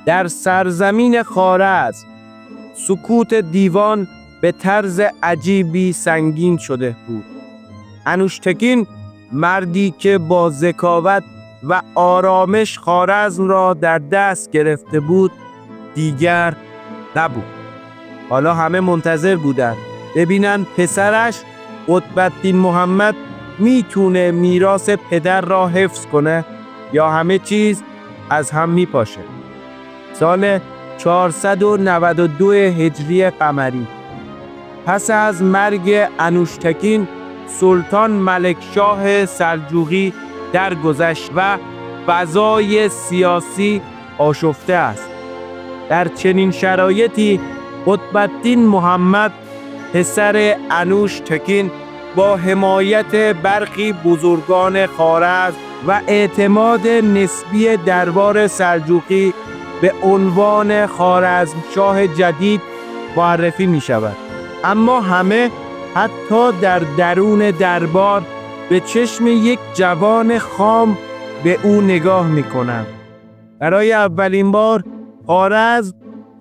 در سرزمین خوارزم سکوت دیوان به طرز عجیبی سنگین شده بود. انوشتکین، مردی که با ذکاوت و آرامش خوارزم را در دست گرفته بود، دیگر نبود. حالا همه منتظر بودند ببینن پسرش قطب‌الدین محمد میتونه میراث پدر را حفظ کنه یا همه چیز از هم میپاشه. سال 492 هجری قمری، پس از مرگ انوشتکین، سلطان ملکشاه سلجوقی درگذشت و فضای سیاسی آشفته است. در چنین شرایطی قطب‌الدین محمد پسر انوشتکین با حمایت برخی بزرگان خوارزم و اعتماد نسبی دربار سلجوقی به عنوان خوارزمشاه جدید معرفی می شود. اما همه، حتی در درون دربار، به چشم یک جوان خام به او نگاه می کنند. برای اولین بار خوارزم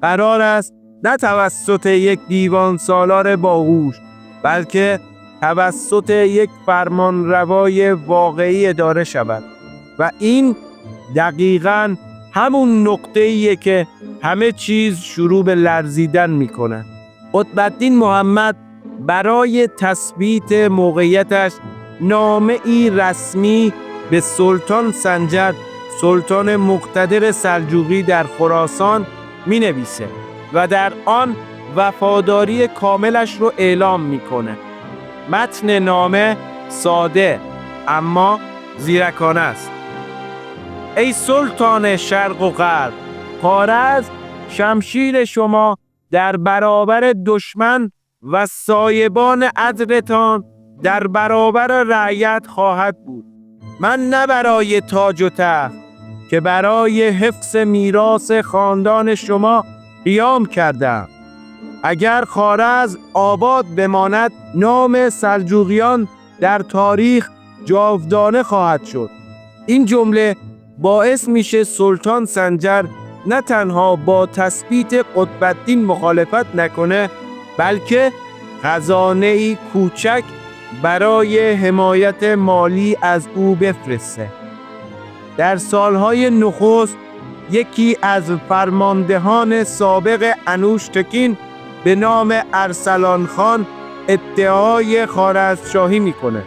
قرار است نه توسط یک دیوان سالار باهوش، بلکه توسط یک فرمانروای واقعی اداره شود. و این دقیقاً همون نقطه‌ایه که همه چیز شروع به لرزیدن میکنه. قطب‌الدین محمد برای تثبیت موقعیتش نامه‌ای رسمی به سلطان سنجر، سلطان مقتدر سلجوقی در خراسان مینویسه و در آن وفاداری کاملش رو اعلام میکنه. متن نامه ساده اما زیرکانه است. ای سلطان شرق و غرب، خوارزم شمشیر شما در برابر دشمن و سایبان عدلتان در برابر رعیت خواهد بود. من نه برای تاج و تخت که برای حفظ میراث خاندان شما قیام کردم. اگر خوارزم آباد بماند، نام سلجوقیان در تاریخ جاودانه خواهد شد. این جمله باعث میشه سلطان سنجر نه تنها با تثبیت قطب‌الدین مخالفت نکنه، بلکه خزانه‌ای کوچک برای حمایت مالی از او بفرسته. در سالهای نخست یکی از فرماندهان سابق انوشتکین به نام ارسلان خان ادعای خوارزمشاهی میکنه.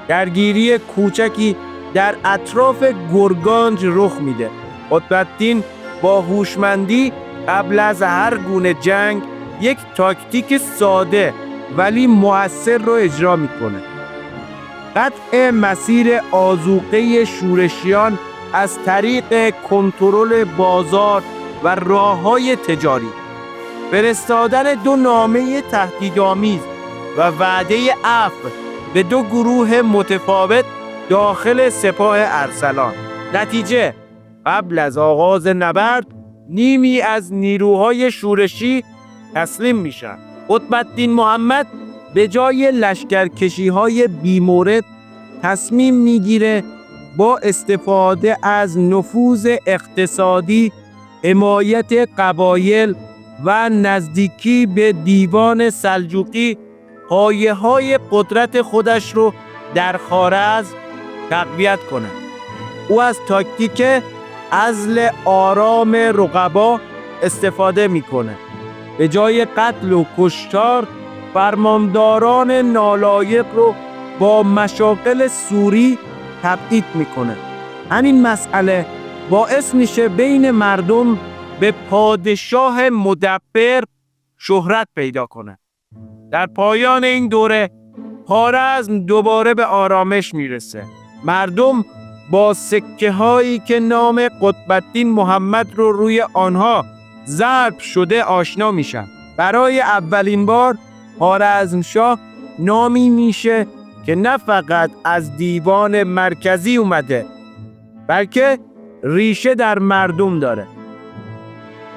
درگیری کوچکی در اطراف گرگانج رخ میده. قطب‌الدین با هوشمندی قبل از هر گونه جنگ یک تاکتیک ساده ولی مؤثر رو اجرا میکنه. قطع مسیر آذوقه شورشیان از طریق کنترل بازار و راه‌های تجاری، فرستادن 2 نامه تهدیدآمیز و وعده عفو به 2 گروه متفاوت داخل سپاه ارسلان. نتیجه، قبل از آغاز نبرد نیمی از نیروهای شورشی تسلیم میشن. قطب‌الدین محمد به جای لشکرکشی‌های بی‌مورد تصمیم میگیره با استفاده از نفوذ اقتصادی، حمایت قبایل و نزدیکی به دیوان سلجوقی پایه‌های قدرت خودش رو در خوارزم تقویت کنه. او از تاکتیک عزل آرام رقبا استفاده میکنه. به جای قتل و کشتار، فرمانداران نالایق رو با مشاغل سوری تبعید میکنه. همین مسئله باعث میشه بین مردم به پادشاه مدبر شهرت پیدا کنه. در پایان این دوره خوارزم دوباره به آرامش میرسه. مردم با سکه هایی که نام قطب‌الدین محمد رو روی آنها ضرب شده آشنا میشن. برای اولین بار خوارزمشاه نامی میشه که نه فقط از دیوان مرکزی اومده، بلکه ریشه در مردم داره.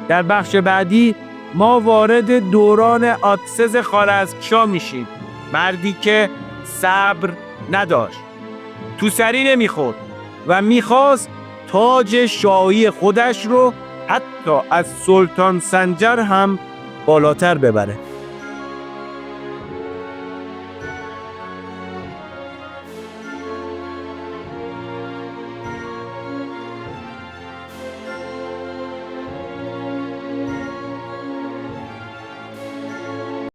در بخش بعدی ما وارد دوران آتسز خوارزمشاه میشیم. مردی که صبر نداشت، تو سری نمیخورد و میخواست تاج شاهی خودش رو حتی از سلطان سنجر هم بالاتر ببره.